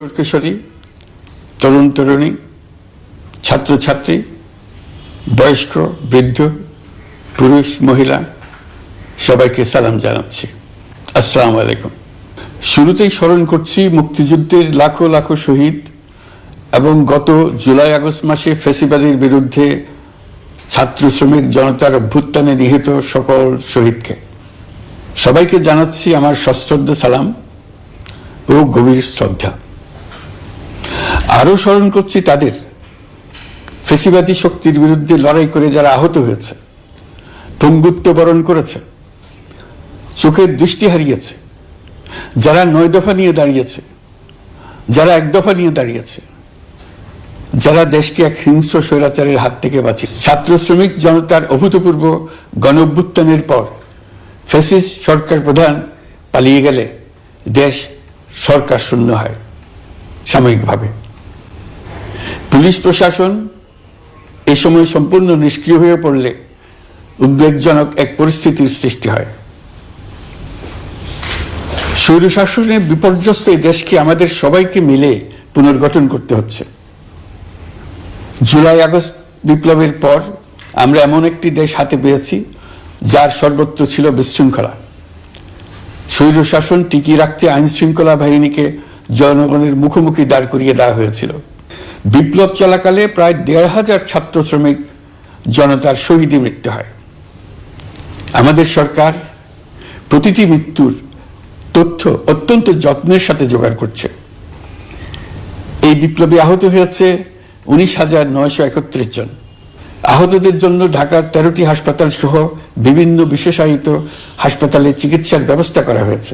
কিশোরী, তরুণ তরুণী, ছাত্রছাত্রী, বয়স্ক, বৃদ্ধ, পুরুষ, মহিলা সবাইকে সালাম জানাচ্ছি। আসসালামু আলাইকুম। শুরুতেই স্মরণ করছি মুক্তিযুদ্ধের লাখো লাখো শহীদ এবং গত জুলাই আগস্ট মাসে ফ্যাসিবাদের বিরুদ্ধে ছাত্র শ্রমিক জনতার অভ্যুত্থানে নিহত সকল শহীদকে। সবাইকে জানাচ্ছি আমার সশ্রদ্ধ সালাম ও গভীর শ্রদ্ধা। আরো স্মরণ করছি তাদের ফ্যাসিবাদী শক্তির বিরুদ্ধে লড়াই করে যারা আহত হয়েছে, পঙ্গুত্ব বরণ করেছে, চোখের দৃষ্টি হারিয়েছে, যারা ৯ দফা নিয়ে দাঁড়িয়েছে, যারা ১ দফা নিয়ে দাঁড়িয়েছে, যারা দেশকে এক হিংস্র স্বৈরাচারের হাত থেকে বাঁচিয়ে। ছাত্র শ্রমিক জনতার অভূতপূর্ব গণ অভ্যুত্থানের পর ফ্যাসিস্ট সরকার প্রধান পালিয়ে গেলে দেশ সরকার শূন্য হয় সাময়িকভাবে। পুলিশ প্রশাসন এ সময় সম্পূর্ণ নিষ্ক্রিয় হয়ে পড়লে উদ্বেগজনক এক পরিস্থিতির সৃষ্টি হয়। স্বৈরশাসনে বিপর্যস্ত এই দেশকে আমাদের সবাইকে মিলে পুনর্গঠন করতে হচ্ছে। জুলাই আগস্ট বিপ্লবের পর আমরা এমন একটি দেশ হাতে পেয়েছি যার সর্বত্র ছিল বিশৃঙ্খলা। স্বৈরশাসন টিকিয়ে রাখতে আইন শৃঙ্খলা বাহিনীকে জনগণের মুখোমুখি দাঁড় করিয়ে দেওয়া হয়েছিল। বিপ্লব চলাকালে প্রায় ১,৫০০ ছাত্র শ্রমিক জনতার শহীদে মৃত্যু হয়। আমাদের সরকার প্রতিটি মৃত্যুর তথ্য অত্যন্ত যত্নের সাথে জোগাড় করছে। এই বিপ্লবে আহত হয়েছে ১৯,৯৩১ জন। আহতদের জন্য ঢাকার ১৩টি হাসপাতাল সহ বিভিন্ন বিশেষায়িত হাসপাতালে চিকিৎসার ব্যবস্থা করা হয়েছে।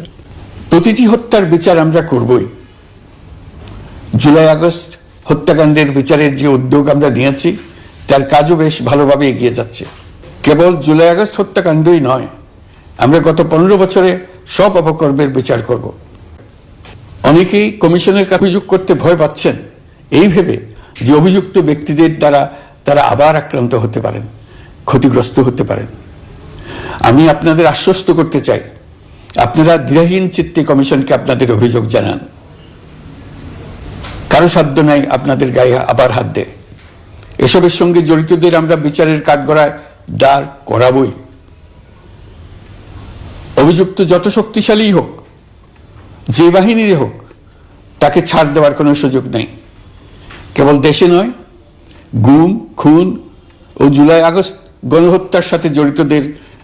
প্রতিটি হত্যার বিচার আমরা করবই। জুলাই আগস্ট হত্যাকাণ্ডের বিচারের যে উদ্যোগ আমরা নিয়েছি তার কাজও বেশ ভালোভাবে এগিয়ে যাচ্ছে। কেবল জুলাই আগস্ট হত্যাকাণ্ডই নয়, আমরা গত ১৫ বছরে সব অপকর্মের বিচার করব। অনেকেই কমিশনের কাছে অভিযোগ করতে ভয় পাচ্ছেন এই ভেবে যে অভিযুক্ত ব্যক্তিদের দ্বারা তারা আবার আক্রান্ত হতে পারেন, ক্ষতিগ্রস্ত হতে পারেন। আমি আপনাদের আশ্বস্ত করতে চাই, আপনারা দ্বিধাহীন চিত্তে কমিশনকে আপনাদের অভিযোগ জানান। কারো সাধ্য নাই আপনাদের গায়ে আবার হাত দেয়। এসবের সঙ্গে জড়িতদের আমরা বিচারের কাঠগড়ায় দাঁড় করাবই। অভিযুক্ত যত শক্তিশালী হোক, যে বাহিনীর হোক, তাকে ছাড় দেওয়ার কোনো সুযোগ নেই। কেবল দেশে নয়, গুম, খুন ও জুলাই আগস্ট গণহত্যার সাথে জড়িতদের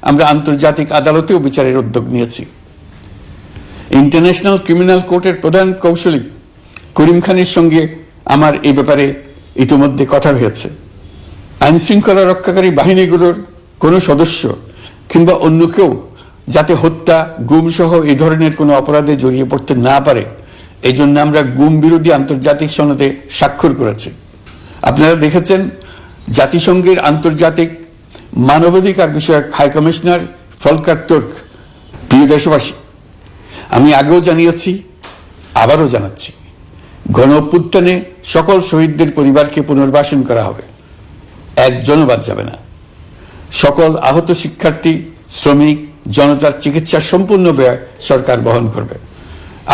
আমরা আন্তর্জাতিক আদালতেও বিচারের উদ্যোগ নিয়েছি। ইন্টারন্যাশনাল ক্রিমিনাল কোর্টের প্রধান কৌশলী করিম খানের সঙ্গে আমার এই ব্যাপারে ইতিমধ্যে কথা হয়েছে। আইন শৃঙ্খলা রক্ষাকারী বাহিনীগুলোর কোনো সদস্য কিংবা অন্য কেউ যাতে হত্যা, গুম সহ এই ধরনের কোনো অপরাধে জড়িয়ে পড়তে না পারে, এই জন্য আমরা গুম বিরোধী আন্তর্জাতিক সনদে স্বাক্ষর করেছি। আপনারা দেখেছেন জাতিসংঘের আন্তর্জাতিক মানবাধিকার বিষয়ক হাই কমিশনার ফলকার তুর্ক। প্রিয় দেশবাসী, আমি আগেও জানিয়েছি, আবারও জানাচ্ছি, গণ অভ্যুত্থানে সকল শহীদদের পরিবারকে পুনর্বাসন করা হবে, একজনও বাদ যাবে না। সকল আহত শিক্ষার্থী, শ্রমিক জনতার চিকিৎসার সম্পূর্ণ ব্যয় সরকার বহন করবে।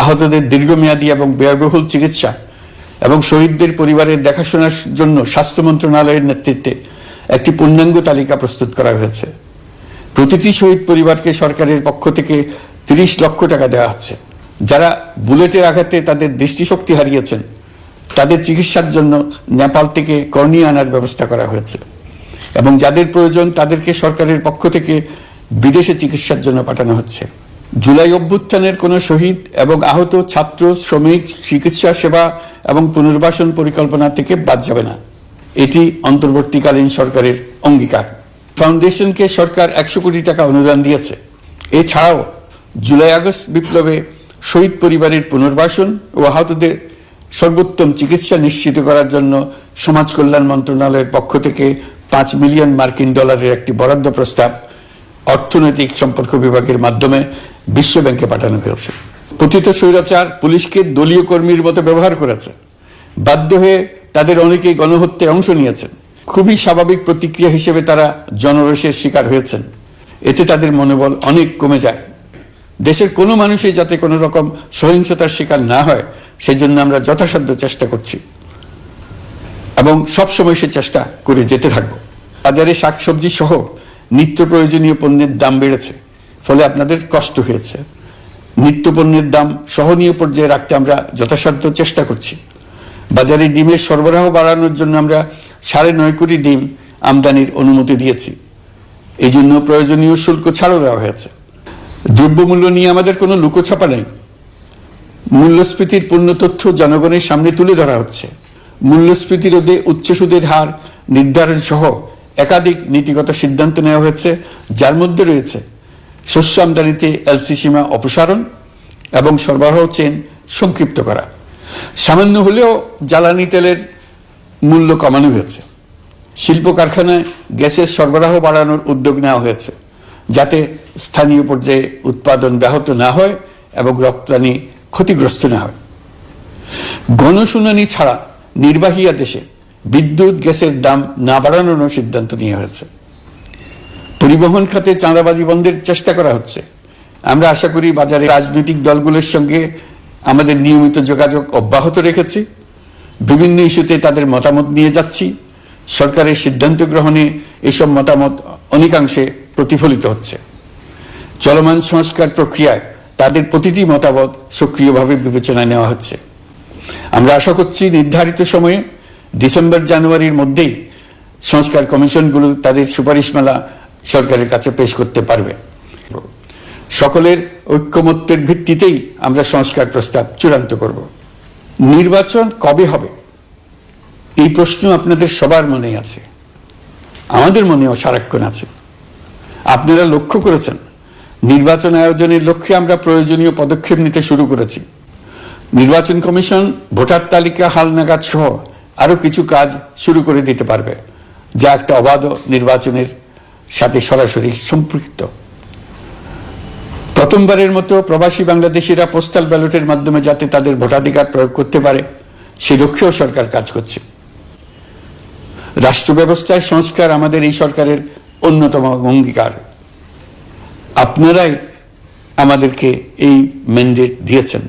আহতদের দীর্ঘমেয়াদী এবং ব্যয়বহুল চিকিৎসা এবং শহীদদের পরিবারের দেখাশোনার জন্য স্বাস্থ্য মন্ত্রণালয়ের নেতৃত্বে একটি পূর্ণাঙ্গ তালিকা প্রস্তুত করা হয়েছে। প্রতিটি শহীদ পরিবারকে সরকারের পক্ষ থেকে ৩০ লক্ষ টাকা দেওয়া হচ্ছে। যারা বুলেটের আঘাতে তাদের দৃষ্টিশক্তি হারিয়েছেন তাদের চিকিৎসার জন্য নেপাল থেকে কর্নিয়া আনার ব্যবস্থা করা হয়েছে এবং যাদের প্রয়োজন তাদেরকে সরকারের পক্ষ থেকে বিদেশে চিকিৎসার জন্য পাঠানো হচ্ছে। জুলাই অভ্যুত্থানের কোনো শহীদ এবং আহত ছাত্র, শ্রমিক চিকিৎসা সেবা এবং পুনর্বাসন পরিকল্পনা থেকে বাদ যাবে না। এটি অন্তর্বর্তীকালীন সরকারের অঙ্গীকার। ফাউন্ডেশনকে সরকার ১০০ কোটি টাকা অনুদান দিয়েছে। এছাড়াও জুলাই আগস্ট বিপ্লবে শহীদ পরিবারের পুনর্বাসন ও আহতদের সর্বোত্তম চিকিৎসা নিশ্চিত করার জন্য সমাজ কল্যাণ মন্ত্রণালয়ের পক্ষ থেকে $৫ মিলিয়ন একটি বরাদ্দ প্রস্তাব অর্থনৈতিক সম্পর্ক বিভাগের মাধ্যমে বিশ্ব ব্যাংকে পাঠানো হয়েছে। পতিত স্বৈরাচার পুলিশকে দলীয় কর্মীর মতো ব্যবহার করেছে। বাধ্য হয়ে তাদের অনেকেই গণহত্যায় অংশ নিয়েছেন। খুবই স্বাভাবিক প্রতিক্রিয়া হিসেবে তারা জনরোষের শিকার হয়েছেন। এতে তাদের মনোবল অনেক কমে যায়। দেশের কোনো মানুষই যাতে কোনো রকম সহিংসতার শিকার না হয় সেই জন্য আমরা যথাসাধ্য চেষ্টা করছি এবং সবসময় সে চেষ্টা করে যেতে থাকবো। বাজারে শাকসবজি সহ নিত্য প্রয়োজনীয় পণ্যের দাম বেড়েছে, ফলে আপনাদের কষ্ট হয়েছে। নিত্য পণ্যের দাম সহনীয় পর্যায়ে রাখতে আমরা যথাসাধ্য চেষ্টা করছি। বাজারে ডিমের সরবরাহ বাড়ানোর জন্য আমরা 9.5 কোটি ডিম আমদানির অনুমতি দিয়েছি। এই জন্য প্রয়োজনীয় শুল্ক ছাড়ও দেওয়া হয়েছে। দ্রব্যমূল্য নিয়ে আমাদের কোনো লুকোছাপা নেই। মূল্যস্ফীতির পূর্ণ তথ্য জনগণের সামনে তুলে ধরা হচ্ছে। মূল্যস্ফীতি রোধে উচ্চ সুদের হার নির্ধারণ সহ একাধিক নীতিগত সিদ্ধান্ত নেওয়া হয়েছে, যার মধ্যে রয়েছে শস্য আমদানিতে এলসি সীমা অপসারণ এবং সরবরাহ চেইন সংক্ষিপ্ত করা। সামান্য হলেও জ্বালানি তেলের মূল্য কমানো হয়েছে। শিল্প কারখানায় গ্যাসের সরবরাহ বাড়ানোর উদ্যোগ নেওয়া হয়েছে, যাতে স্থানীয় পর্যায়ে উৎপাদন ব্যাহত না হয় এবং রপ্তানি ক্ষতিগ্রস্ত না হয়। গণশুনানি ছাড়া নির্বাহী আদেশে বিদ্যুৎ গ্যাসের দাম না বাড়ানোর সিদ্ধান্ত নেওয়া হয়েছে। পরিবহন খাতে চাঁদাবাজি বন্ধের চেষ্টা করা হচ্ছে। আমরা আশা করি বাজারে রাজনৈতিক দলগুলোর সঙ্গে আমাদের নিয়মিত যোগাযোগ অব্যাহত রেখেছি। বিভিন্ন ইস্যুতে তাদের মতামত নিয়ে যাচ্ছি। সরকারের সিদ্ধান্ত গ্রহণে এসব মতামত অনেকাংশে প্রতিফলিত হচ্ছে। চলমান সংস্কার প্রক্রিয়ায় তাদের প্রতিটি মতামত সক্রিয়ভাবে বিবেচনায় নেওয়া হচ্ছে। আমরা আশা করছি নির্ধারিত সময়ে ডিসেম্বর-জানুয়ারির মধ্যেই সংস্কার কমিশনগুলো তাদের সুপারিশমালা সরকারের কাছে পেশ করতে পারবে। সকলের ঐক্যমত্যের ভিত্তিতেই আমরা সংস্কার প্রস্তাব চূড়ান্ত করব। নির্বাচন কবে হবে এই প্রশ্ন আপনাদের সবার মনেই আছে, আমাদের মনেও সারাক্ষণ আছে। আপনারা লক্ষ্য করেছেন নির্বাচন আয়োজনের লক্ষ্যে আমরা প্রয়োজনীয় পদক্ষেপ নিতে শুরু করেছি। নির্বাচন কমিশন ভোটার তালিকা হালনাগাদ সহ আরও কিছু কাজ শুরু করে দিতে পারবে, যা একটা অবাধ নির্বাচনের সাথে সরাসরি সম্পৃক্ত। প্রথমবারের মতো প্রবাসী বাংলাদেশিরা পোস্টাল ব্যালটের মাধ্যমে যাতে তাদের ভোটাধিকার প্রয়োগ করতে পারে, সে লক্ষ্যেও সরকার কাজ করছে। রাষ্ট্র ব্যবস্থায় সংস্কার আমাদের এই সরকারের অন্যতম অঙ্গীকার। আপনারাই আমাদেরকে এই ম্যান্ডেট দিয়েছেন।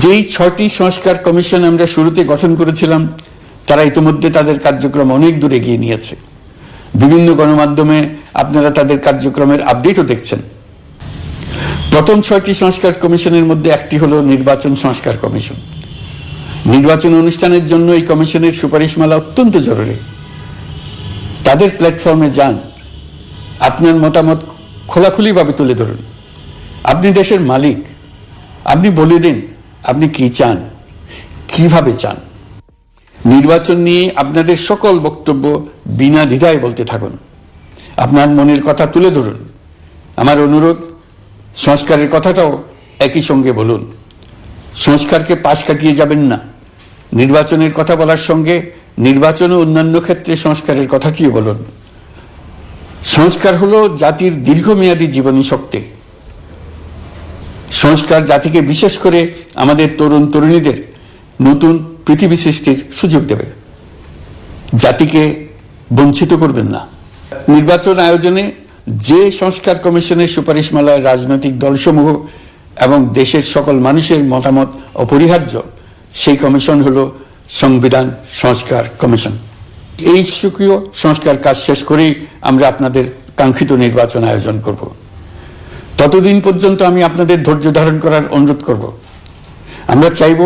যেই 6টি সংস্কার কমিশন আমরা শুরুতে গঠন করেছিলাম, তারা ইতিমধ্যে তাদের কার্যক্রম অনেক দূর এগিয়ে নিয়েছে। বিভিন্ন গণমাধ্যমে আপনারা তাদের কার্যক্রমের আপডেটও দেখছেন। প্রথম 6টি সংস্কার কমিশনের মধ্যে একটি হলো নির্বাচন সংস্কার কমিশন। নির্বাচন অনুষ্ঠানের জন্য এই কমিশনের সুপারিশমালা অত্যন্ত জরুরি। তাদের প্ল্যাটফর্মে যান, আপনার মতামত খোলাখুলিভাবে তুলে ধরুন। আপনি দেশের মালিক, আপনি বলে দিন আপনি কি চান, কিভাবে চান। নির্বাচন নিয়ে আপনাদের সকল বক্তব্য বিনা দ্বিধায় বলতে থাকুন। আপনার মনের কথা তুলে ধরুন। আমার অনুরোধ, সংস্কারের কথাটাও একই সঙ্গে বলুন। সংস্কারকে পাশ কাটিয়ে যাবেন না। নির্বাচনের কথা বলার সঙ্গে নির্বাচন ও অন্যান্য ক্ষেত্রে সংস্কারের কথাটিও বলুন। সংস্কার হলো জাতির দীর্ঘমেয়াদী জীবনী শক্তি। সংস্কার জাতিকে, বিশেষ করে আমাদের তরুণ তরুণীদের নতুন পৃথিবী সৃষ্টির সুযোগ দেবে। জাতিকে বঞ্চিত করবেন না। নির্বাচন আয়োজনে যে সংস্কার কমিশনের সুপারিশমালায় রাজনৈতিক দলসমূহ এবং দেশের সকল মানুষের মতামত অপরিহার্য, সেই কমিশন হলো সংবিধান সংস্কার কমিশন। এই সুকীয় সংস্কার কাজ শেষ করেই আমরা আপনাদের কাঙ্ক্ষিত নির্বাচন আয়োজন করব। ততদিন পর্যন্ত আমি আপনাদের ধৈর্য ধারণ করার অনুরোধ করব। আমরা চাইব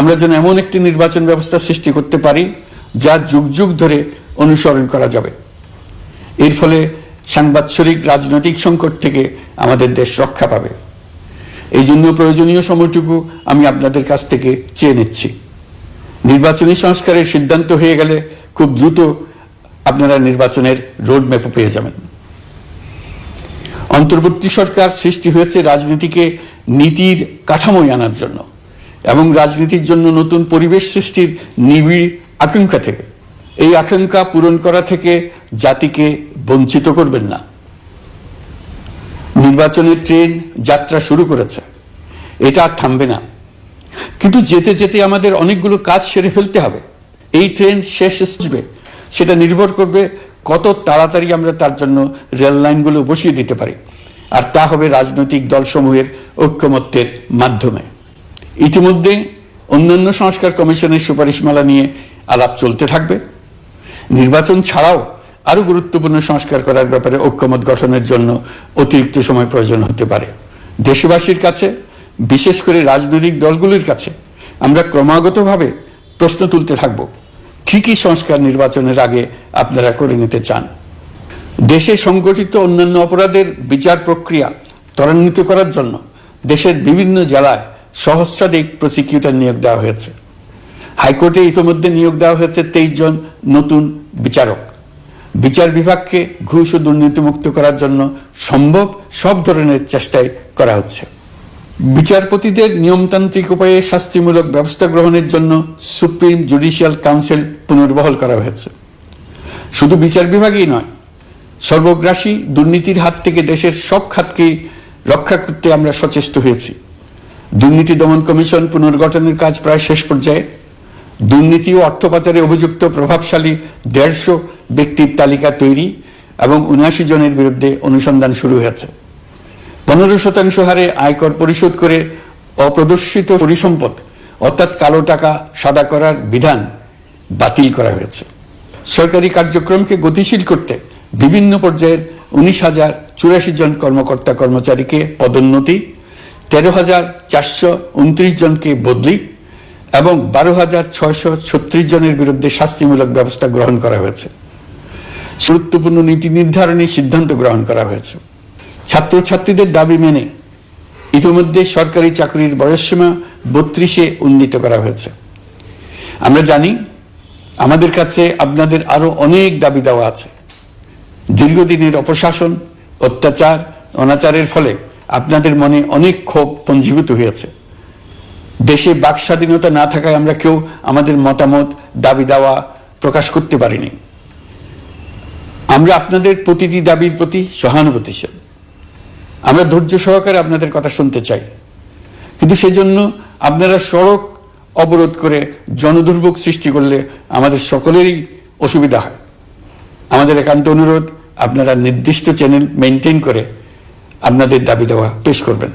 আমরা যেন এমন একটি নির্বাচন ব্যবস্থা সৃষ্টি করতে পারি যা যুগ যুগ ধরে অনুসরণ করা যাবে। এর ফলে সাংবৎসরিক রাজনৈতিক সংকট থেকে আমাদের দেশ রক্ষা পাবে। এই জন্য প্রয়োজনীয় সময়টুকু আমি আপনাদের কাছ থেকে চেয়ে নিচ্ছি। নির্বাচনী সংস্কারের সিদ্ধান্ত হয়ে গেলে খুব দ্রুত আপনারা নির্বাচনের রোডম্যাপও পেয়ে যাবেন। অন্তর্বর্তী সরকার সৃষ্টি হয়েছে রাজনীতিকে নীতির কাঠামোয় আনার জন্য এবং রাজনীতির জন্য নতুন পরিবেশ সৃষ্টির নিবিড় আকাঙ্ক্ষা থেকে। এই আকাঙ্ক্ষা পূরণ করা থেকে জাতিকে বঞ্চিত করবেন না। নির্বাচনের ট্রেন যাত্রা শুরু করেছে, এটা আর থামবে না। কিন্তু যেতে যেতে আমাদের অনেকগুলো কাজ সেরে ফেলতে হবে। এই ট্রেন শেষ আসবে, সেটা নির্ভর করবে কত তাড়াতাড়ি আমরা তার জন্য রেল লাইনগুলো বসিয়ে দিতে পারি, আর তা হবে রাজনৈতিক দলসমূহের ঐক্যমত্যের মাধ্যমে। ইতিমধ্যে অন্যান্য সংস্কার কমিশনের সুপারিশমালা নিয়ে আলাপ চলতে থাকবে। নির্বাচন ছাড়াও আরো গুরুত্বপূর্ণ সংস্কার করার ব্যাপারে ঐক্যমত গঠনের জন্য অতিরিক্ত সময় প্রয়োজন হতে পারে। দেশবাসীর কাছে, বিশেষ করে রাজনৈতিক দলগুলির কাছে আমরা ক্রমাগতভাবে প্রশ্ন তুলতে থাকব, কি কি সংস্কার নির্বাচনের আগে আপনারা করে নিতে চান। দেশে সংগঠিত অন্যান্য অপরাধের বিচার প্রক্রিয়া ত্বরান্বিত করার জন্য দেশের বিভিন্ন জেলায় সহস্রাধিক প্রসিকিউটর নিয়োগ দেওয়া হয়েছে। হাইকোর্টে ইতিমধ্যে নিয়োগ দেওয়া হয়েছে 23 জন নতুন বিচারক। বিচার বিভাগকে ঘুষ ও দুর্নীতিমুক্ত করার জন্য সম্ভব সব ধরনের চেষ্টাই করা হচ্ছে। বিচারপতিদের নিয়মতান্ত্রিক উপায়ে শাস্তিমূলক ব্যবস্থা গ্রহণের জন্য সুপ্রিম জুডিশিয়াল কাউন্সিল পুনর্বহাল করা হয়েছে। শুধু বিচার বিভাগই নয়, সর্বগ্রাসী দুর্নীতির হাত থেকে দেশের সব খাতকেই রক্ষা করতে আমরা সচেষ্ট হয়েছি। দুর্নীতি দমন কমিশন পুনর্গঠনের কাজ প্রায় শেষ পর্যায়ে। দুর্নীতি ও অর্থ পাচারে অভিযুক্ত প্রভাবশালী 150 ব্যক্তির তালিকা তৈরি এবং 79 জনের বিরুদ্ধে অনুসন্ধান শুরু হয়েছে। 15% হারে আয়কর পরিশোধ করে অপ্রদর্শিত পরিসম্পদ অর্থাৎ কালো টাকা সাদা করার বিধান বাতিল করা হয়েছে। সরকারি কার্যক্রমকে গতিশীল করতে বিভিন্ন পর্যায়ের 19,084 জন কর্মকর্তা কর্মচারীকে পদোন্নতি, 13,429 জনকে বদলি এবং 12,636 জনের বিরুদ্ধে শাস্তিমূলক ব্যবস্থা গ্রহণ করা হয়েছে। গুরুত্বপূর্ণ নীতি নির্ধারণী সিদ্ধান্ত গ্রহণ করা হয়েছে। ছাত্রছাত্রীদের দাবি মেনে ইতিমধ্যে সরকারি চাকরির বয়সসীমা 32-এ উন্নীত করা হয়েছে। আমরা জানি আমাদের কাছে আপনাদের আরো অনেক দাবি দেওয়া আছে। দীর্ঘদিনের অপশাসন, অত্যাচার, অনাচারের ফলে আপনাদের মনে অনেক ক্ষোভ পঞ্জীভূত হয়েছে। দেশে বাক স্বাধীনতা না থাকায় আমরা কেউ আমাদের মতামত, দাবি দেওয়া প্রকাশ করতে পারিনি। আমরা আপনাদের প্রতিটি দাবির প্রতি সহানুভূতিশীল। আমরা ধৈর্য সহকারে আপনাদের কথা শুনতে চাই, কিন্তু সেজন্য আপনারা সড়ক অবরোধ করে জনদুর্ভোগ সৃষ্টি করলে আমাদের সকলেরই অসুবিধা হয়। আমাদের একান্ত অনুরোধ, আপনারা নির্দিষ্ট চ্যানেল মেনটেন করে আপনাদের দাবি দেওয়া পেশ করবেন।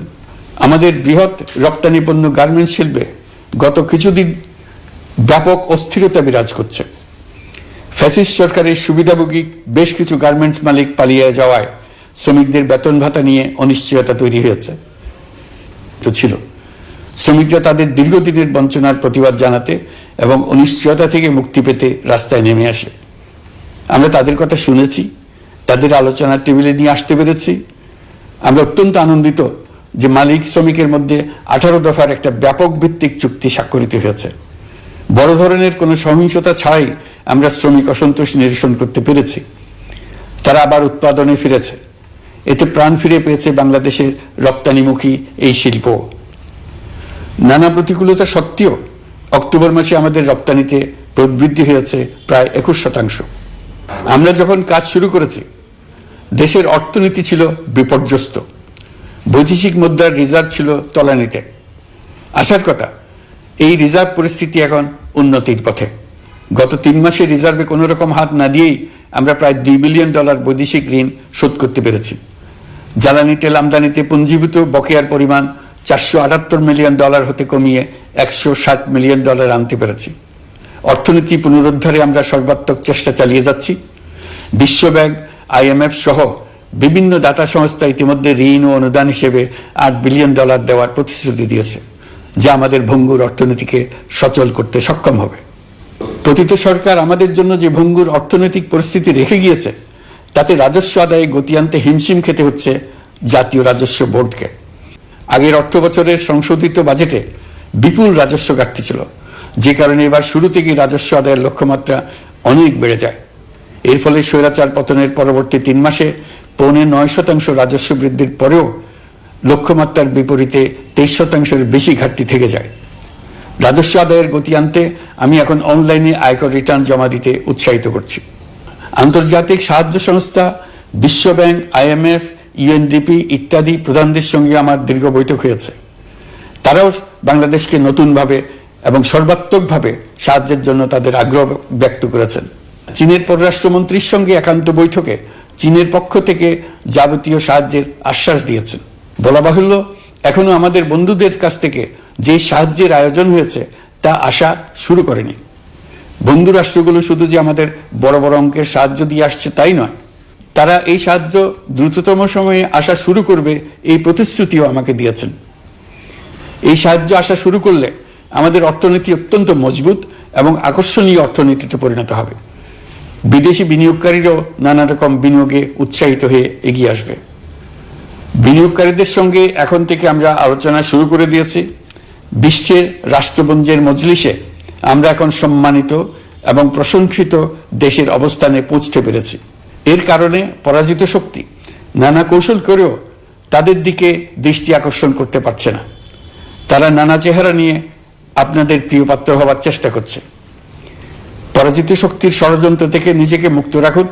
আমাদের বৃহৎ রপ্তানি পণ্য গার্মেন্টস শিল্পে গত কিছুদিন ব্যাপক অস্থিরতা বিরাজ করছে। ফ্যাসিস্ট সরকারের সুবিধাভোগী বেশ কিছু গার্মেন্টস মালিক পালিয়ে যাওয়ায় শ্রমিকদের বেতন ভাতা নিয়ে অনিশ্চয়তা তৈরি হয়েছে। শ্রমিকরা তাদের দীর্ঘদিনের বঞ্চনার প্রতিবাদ জানাতে এবং অনিশ্চয়তা থেকে মুক্তি পেতে রাস্তায় নেমে আসে। আমরা তাদের কথা শুনেছি, তাদের আলোচনার টেবিলে নিয়ে আসতে পেরেছি। আমরা অত্যন্ত আনন্দিত যে মালিক শ্রমিকের মধ্যে 18 দফার একটা ব্যাপক ভিত্তিক চুক্তি স্বাক্ষরিত হয়েছে। বড় ধরনের কোনো সহিংসতা ছাড়াই আমরা শ্রমিক অসন্তোষ নিরসন করতে পেরেছি। তারা আবার উৎপাদনে ফিরেছে। এতে প্রাণ ফিরে পেয়েছে বাংলাদেশের রপ্তানিমুখী এই শিল্প। নানা প্রতিকূলতা সত্ত্বেও অক্টোবর মাসে আমাদের রপ্তানিতে প্রবৃদ্ধি হয়েছে প্রায় 21%। আমরা যখন কাজ শুরু করেছি দেশের অর্থনীতি ছিল বিপর্যস্ত। বৈদেশিক মুদ্রার রিজার্ভ ছিল তলানিতে। আসার কথা, এই রিজার্ভ পরিস্থিতি এখন উন্নতির পথে। গত 3 মাসে রিজার্ভে কোনো রকম হাত না দিয়েই আমরা প্রায় $2 বিলিয়ন বৈদেশিক ঋণ শোধ করতে পেরেছি। জ্বালানি তেল আমদানিতে পুঞ্জীভূত বকেয়ার পরিমাণ $478 মিলিয়ন হতে কমিয়ে $160 মিলিয়ন আনতে পেরেছি। অর্থনীতি পুনরুদ্ধারে আমরা সর্বাত্মক চেষ্টা চালিয়ে যাচ্ছি। বিশ্বব্যাংক, IMF সহ বিভিন্ন দাতা সংস্থা ইতিমধ্যে ঋণ ও অনুদান হিসেবে $8 বিলিয়ন দেওয়ার প্রতিশ্রুতি দিয়েছে, যা আমাদের ভঙ্গুর অর্থনীতিকে সচল করতে সক্ষম হবে। পতিত সরকার আমাদের জন্য যে ভঙ্গুর অর্থনৈতিক পরিস্থিতি রেখে গিয়েছে, তাতে রাজস্ব আদায়ে গতি আনতে হিমশিম খেতে হচ্ছে জাতীয় রাজস্ব বোর্ডকে। আগের অর্থ বছরের সংশোধিত বাজেটে বিপুল রাজস্ব ঘাটতি ছিল, যে কারণে এবার শুরু থেকেই রাজস্ব আদায়ের লক্ষ্যমাত্রা অনেক বেড়ে যায়। এর ফলে স্বৈরাচার পতনের পরবর্তী 3 মাসে 9.5% রাজস্ব বৃদ্ধির পরেও লক্ষ্যমাত্রার বিপরীতে 23%-এর বেশি ঘাটতি থেকে যায়। রাজস্ব আদায়ের গতি আনতে আমি এখন অনলাইনে আয়কর রিটার্ন জমা দিতে উৎসাহিত করছি। আন্তর্জাতিক সাহায্য সংস্থা, বিশ্বব্যাংক, IMF, UNDP ইত্যাদি প্রধানদের সঙ্গে আমার দীর্ঘ বৈঠক হয়েছে। তারাও বাংলাদেশকে নতুনভাবে এবং সর্বাত্মকভাবে সাহায্যের জন্য তাদের আগ্রহ ব্যক্ত করেছেন। চীনের পররাষ্ট্রমন্ত্রীর সঙ্গে একান্ত বৈঠকে চীনের পক্ষ থেকে যাবতীয় সাহায্যের আশ্বাস দিয়েছেন। বলা বাহুল্য, এখনো আমাদের বন্ধুদের কাছ থেকে যে সাহায্যের আয়োজন হয়েছে তা আসা শুরু করেনি। বন্ধু রাষ্ট্রগুলো শুধু যে আমাদের বড় বড় অঙ্কের সাহায্য দিয়ে আসছে তাই নয়, তারা এই সাহায্য দ্রুততম সময়ে আসা শুরু করবে এই প্রতিশ্রুতিও আমাকে দিয়েছেন। এই সাহায্য আসা শুরু করলে আমাদের অর্থনীতি অত্যন্ত মজবুত এবং আকর্ষণীয় অর্থনীতিতে পরিণত হবে। বিদেশি বিনিয়োগকারীরাও নানা রকম বিনিয়োগে উৎসাহিত হয়ে এগিয়ে আসবে। বিনিয়োগকারীদের সঙ্গে এখন থেকে আমরা আলোচনা শুরু করে দিয়েছি। বিশ্বের রাষ্ট্রপুঞ্জের মজলিসে আমরা এখন সম্মানিত এবং প্রশংসিত দেশের অবস্থানে পৌঁছতে পেরেছি। এর কারণে পরাজিত শক্তি নানা কৌশল করেও তাদের দিকে দৃষ্টি আকর্ষণ করতে পারছে না। তারা নানা চেহারা নিয়ে আপনাদের প্রিয়পাত্র হওয়ার চেষ্টা করছে। পরাজিত শক্তির ষড়যন্ত্র থেকে নিজেকে মুক্ত রাখুন,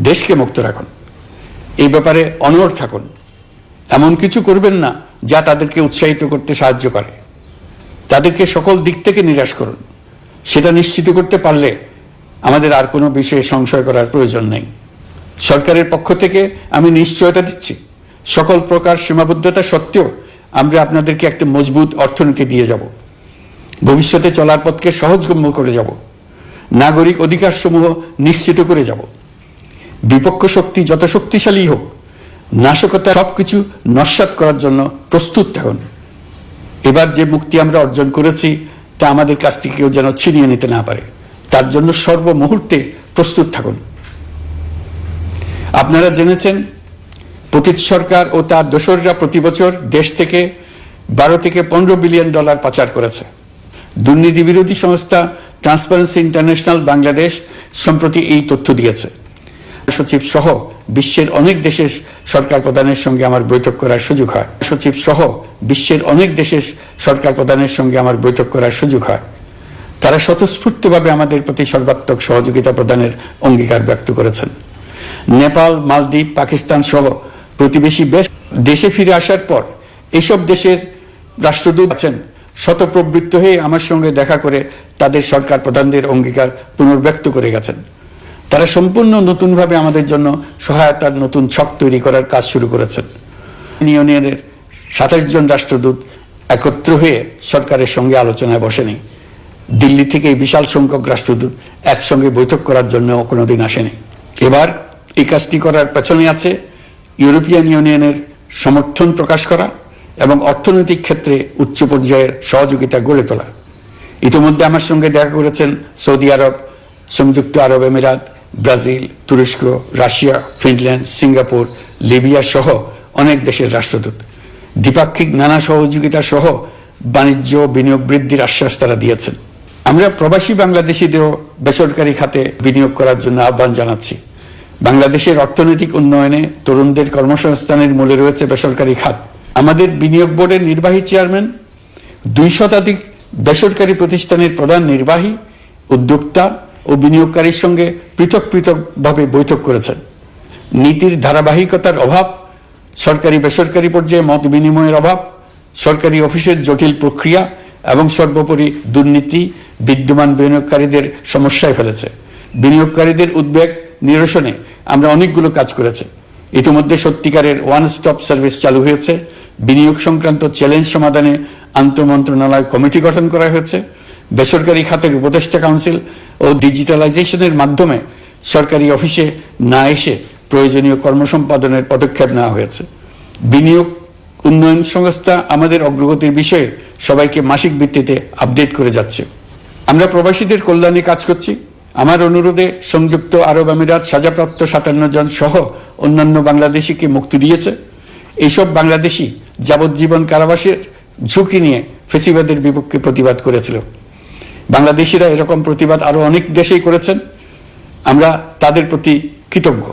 দেশকে মুক্ত রাখুন। এই ব্যাপারে অনড় থাকুন। এমন কিছু করবেন না যা তাদেরকে উৎসাহিত করতে সাহায্য করে। তাদেরকে সকল দিক থেকে নিরাশ করুন। সেটা নিশ্চিত করতে পারলে আমাদের আর কোনো বিষয়ে সংশয় করার প্রয়োজন নেই। সরকারের পক্ষ থেকে আমি নিশ্চয়তা দিচ্ছি, সকল প্রকার সীমাবদ্ধতা সত্ত্বেও আমরা আপনাদেরকে একটা মজবুত অর্থনীতি দিয়ে যাব। ভবিষ্যতে চলার পথকে সহজগম্য করে যাব। নাগরিক অধিকার সমূহ নিশ্চিত করে যাব। বিপক্ষ শক্তি যত শক্তিশালী হোক, নাশকতা সবকিছু নস্যাৎ করার জন্য প্রস্তুত থাকুন। এবার যে মুক্তি আমরা অর্জন করেছি তা আমাদের কাছ থেকে কেউ যেন ছিনিয়ে নিতে না পারে, তার জন্য সর্বমুহূর্তে প্রস্তুত থাকুন। আপনারা জেনেছেন পতিত সরকার ও তার দোসররা প্রতি বছর দেশ থেকে 12 থেকে 15 বিলিয়ন ডলার পাচার করেছে। দুর্নীতি বিরোধী সংস্থা ট্রান্সপারেন্সি ইন্টারন্যাশনাল বাংলাদেশ সম্প্রতি এই তথ্য দিয়েছে। সচিব সহ বিশ্বের অনেক দেশের সরকার প্রধানের সঙ্গে আমার বৈঠক করার সুযোগ হয়। সচিব সহ বিশ্বের অনেক দেশের সরকার প্রধানের সঙ্গে আমার বৈঠক করার সুযোগ হয়। তারা স্বতঃস্ফূর্তভাবে আমাদের প্রতি সর্বাত্মক সহযোগিতা প্রদানের অঙ্গীকার ব্যক্ত করেছেন। নেপাল, মালদ্বীপ, পাকিস্তান সহ প্রতিবেশী দেশে ফিরে আসার পর এসব দেশের রাষ্ট্রদূত আছেন শতপ্রবৃত্ত হয়ে আমার সঙ্গে দেখা করে তাদের সরকার প্রধানদের অঙ্গীকার পুনর্ব্যক্ত করে গেছেন। তারা সম্পূর্ণ নতুনভাবে আমাদের জন্য সহায়তার নতুন ছক তৈরি করার কাজ শুরু করেছেন। ইউনিয়নের 27 জন রাষ্ট্রদূত একত্র হয়ে সরকারের সঙ্গে আলোচনায় বসেনি। দিল্লি থেকে এই বিশাল সংখ্যক রাষ্ট্রদূত একসঙ্গে বৈঠক করার জন্য কোনোদিন আসেনি। এবার এই কাজটি করার পেছনে আছে ইউরোপিয়ান ইউনিয়নের সমর্থন প্রকাশ করা এবং অর্থনৈতিক ক্ষেত্রে উচ্চ পর্যায়ের সহযোগিতা গড়ে তোলা। ইতিমধ্যে আমার সঙ্গে দেখা করেছেন সৌদি আরব, সংযুক্ত আরব আমিরাত, ব্রাজিল, তুরস্ক, রাশিয়া, ফিনল্যান্ড, সিঙ্গাপুর, লিবিয়া সহ অনেক দেশের রাষ্ট্রদূত। দ্বিপাক্ষিক নানা সহযোগিতা সহ বাণিজ্য বিনিয়োগ বৃদ্ধির আশ্বাস তারা দিয়েছেন। আমরা প্রবাসী বাংলাদেশিদেরও বেসরকারি খাতে বিনিয়োগ করার জন্য আহ্বান জানাচ্ছি। বাংলাদেশের অর্থনৈতিক উন্নয়নে তরুণদের কর্মসংস্থানের মূলে রয়েছে বেসরকারি খাত। আমাদের বিনিয়োগ বোর্ডের নির্বাহী চেয়ারম্যান 2 শতাধিক বেসরকারি প্রতিষ্ঠানের প্রধান নির্বাহী, উদ্যোক্তা ও বিনিয়োগকারীর সঙ্গে পৃথক পৃথকভাবে বৈঠক করেছেন। নীতির ধারাবাহিকতার অভাব, সরকারি বেসরকারি পর্যায়ে মত বিনিময়ের অভাব, সরকারি অফিসের জটিল প্রক্রিয়া এবং সর্বোপরি দুর্নীতি বিদ্যমান বিনিয়োগকারীদের সমস্যায় ফেলেছে। বিনিয়োগকারীদের উদ্বেগ নিরসনে আমরা অনেকগুলো কাজ করেছি। ইতিমধ্যে সত্যিকারের ওয়ান স্টপ সার্ভিস চালু হয়েছে। বিনিয়োগ সংক্রান্ত চ্যালেঞ্জ সমাধানে আন্তঃমন্ত্রণালয় কমিটি গঠন করা হয়েছে। বেসরকারি খাতের উপদেষ্টা কাউন্সিল ও ডিজিটালাইজেশনের মাধ্যমে সরকারি অফিসে না এসে প্রয়োজনীয় কর্মসম্পাদনের পদক্ষেপ নেওয়া হয়েছে। বিনিয়োগ উন্নয়ন সংস্থা আমাদের অগ্রগতির বিষয়ে সবাইকে মাসিক ভিত্তিতে আপডেট করে যাচ্ছে। আমরা প্রবাসীদের কল্যাণে কাজ করছি। আমার অনুরোধে সংযুক্ত আরব আমিরাত সাজাপ্রাপ্ত 57 জন সহ অন্যান্য বাংলাদেশিকে মুক্তি দিয়েছে। এইসব বাংলাদেশি যাবজ্জীবন কারাবাসের ঝুঁকি নিয়ে ফেসিবাদের বিপক্ষে প্রতিবাদ করেছিল। বাংলাদেশিরা এরকম প্রতিবাদ আরো অনেক দেশেই করেছেন। আমরা তাদের প্রতি কৃতজ্ঞ।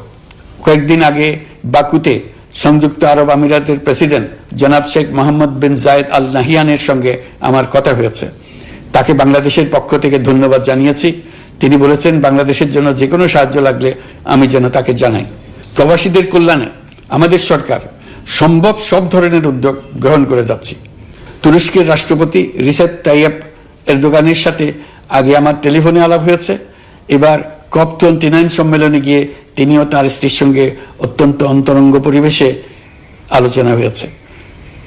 কয়েকদিন আগে বাকুতে সংযুক্ত আরব আমিরাতের প্রেসিডেন্ট জনাব শেখ মোহাম্মদ বিন জায়েদ আল নাহিয়ানের সঙ্গে আমার কথা হয়েছে। তাকে বাংলাদেশের পক্ষ থেকে ধন্যবাদ জানিয়েছি। তিনি বলেছেন বাংলাদেশের জন্য যে কোনো সাহায্য লাগলে আমি যেন তাকে জানাই। প্রবাসীদের কল্যাণে আমাদের সরকার সম্ভব সব ধরনের উদ্যোগ গ্রহণ করে যাচ্ছে। তুরস্কের রাষ্ট্রপতি রিসেপ তাইয়েপ এরদোগানের সাথে আগে আমার টেলিফোনে আলাপ হয়েছে। এবার COP29 সম্মেলনে গিয়ে তিনিও তার স্ত্রীর সঙ্গে অত্যন্ত অন্তরঙ্গ পরিবেশে আলোচনা হয়েছে।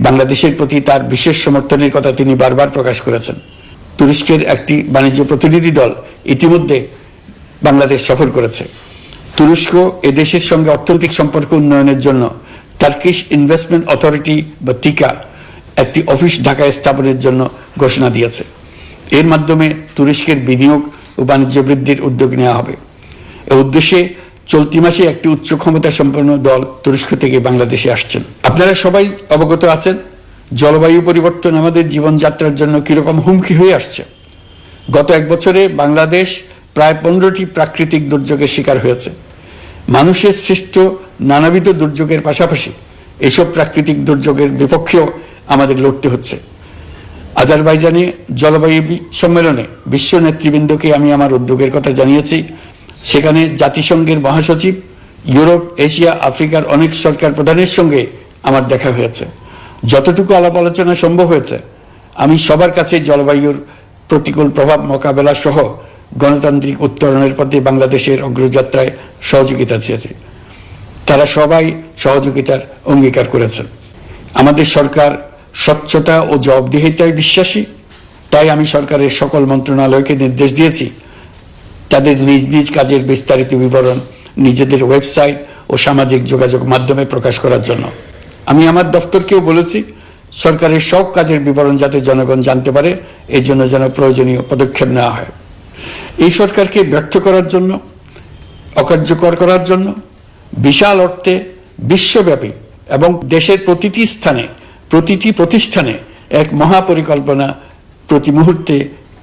বাংলাদেশের প্রতি তার বিশেষ সমর্থনের কথা তিনি বারবার প্রকাশ করেছেন। তুরস্কের একটি বাণিজ্য প্রতিনিধি দল ইতিমধ্যে বাংলাদেশ সফর করেছে। তুরস্ক এদেশের সঙ্গে অর্থনৈতিক সম্পর্ক উন্নয়নের জন্য টার্কিশ ইনভেস্টমেন্ট অথরিটি বা তিকা একটি অফিস ঢাকায় স্থাপনের জন্য ঘোষণা দিয়েছে। এর মাধ্যমে তুরস্কের বিনিয়োগ ও বাণিজ্য বৃদ্ধির উদ্যোগ নেওয়া হবে। এ উদ্দেশ্যে চলতি মাসে একটি উচ্চ ক্ষমতা সম্পন্ন দল তুরস্ক থেকে বাংলাদেশে আসছেন। আপনারা সবাই অবগত আছেন জলবায়ু পরিবর্তন আমাদের জীবনযাত্রার জন্য কিরকম হুমকি হয়ে আসছে। গত এক বছরে বাংলাদেশ প্রায় 15টি প্রাকৃতিক দুর্যোগের শিকার হয়েছে। মানুষের সৃষ্ট নানাবিধ দুর্যোগের পাশাপাশি এসব প্রাকৃতিক দুর্যোগের বিপক্ষেও আমাদের লড়তে হচ্ছে। আজারবাইজানে জলবায়ু সম্মেলনে বিশ্ব নেতৃবৃন্দকে আমি আমার উদ্যোগের কথা জানিয়েছি। সেখানে জাতিসংঘের মহাসচিব, ইউরোপ, এশিয়া, আফ্রিকার অনেক সরকার প্রধানের সঙ্গে আমার দেখা হয়েছে। যতটুকু আলাপ আলোচনা সম্ভব হয়েছে আমি সবার কাছে জলবায়ুর প্রতিকূল প্রভাব মোকাবেলা সহ গণতান্ত্রিক উত্তরণের পথে বাংলাদেশের অগ্রযাত্রায় সহযোগিতা চেয়েছে। তারা সবাই সহযোগিতার অঙ্গীকার করেছেন। আমাদের সরকার স্বচ্ছতা ও জবাবদিহিতায় বিশ্বাসী, তাই আমি সরকারের সকল মন্ত্রণালয়কে নির্দেশ দিয়েছি তাদের নিজ নিজ কাজের বিস্তারিত বিবরণ নিজেদের ওয়েবসাইট ও সামাজিক যোগাযোগ মাধ্যমে প্রকাশ করার জন্য। আমি আমার দপ্তরকেও বলেছি সরকারের সব কাজের বিবরণ যাতে জনগণ জানতে পারে, এই জন্য যেন প্রয়োজনীয় পদক্ষেপ নেওয়া হয়। এই সরকারকে ব্যর্থ করার জন্য, অকার্যকর করার জন্য বিশাল অর্থে বিশ্বব্যাপী এবং দেশের প্রতিটি স্থানে, প্রতিটি প্রতিষ্ঠানে এক মহাপরিকল্পনা প্রতি মুহূর্তে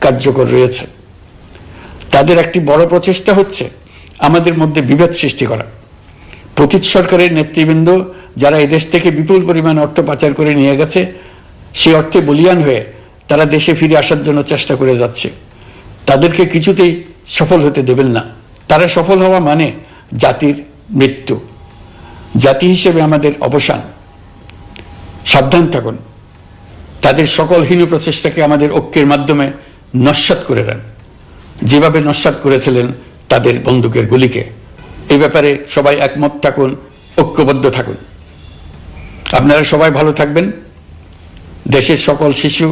কার্যকর রয়েছে। তাদের একটি বড় প্রচেষ্টা হচ্ছে আমাদের মধ্যে বিভেদ সৃষ্টি করা। পতিত সরকারের নেতৃবৃন্দ যারা এদেশ থেকে বিপুল পরিমাণ অর্থ পাচার করে নিয়ে গেছে, সেই অর্থে বলীয়ান হয়ে তারা দেশে ফিরে আসার জন্য চেষ্টা করে যাচ্ছে। তাদেরকে কিছুতেই সফল হতে দেবেন না। তারা সফল হওয়া মানে জাতির মৃত্যু, জাতি হিসেবে আমাদের অবসান। সাবধান থাকুন, তাদের সকল হীন প্রচেষ্টাকে আমাদের ঐক্যের মাধ্যমে নস্যাৎ করে দেন, যেভাবে নস্যাৎ করেছিলেন তাদের বন্দুকের গুলিকে। এই ব্যাপারে সবাই একমত থাকুন, ঐক্যবদ্ধ থাকুন। আপনারা সবাই ভালো থাকবেন। দেশের সকল শিশু,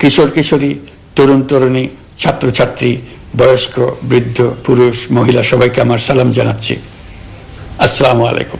কিশোর কিশোরী, তরুণ তরুণী, ছাত্রছাত্রী, বয়স্ক, বৃদ্ধ, পুরুষ, মহিলা সবাইকে আমার সালাম জানাচ্ছি। আসসালামু আলাইকুম।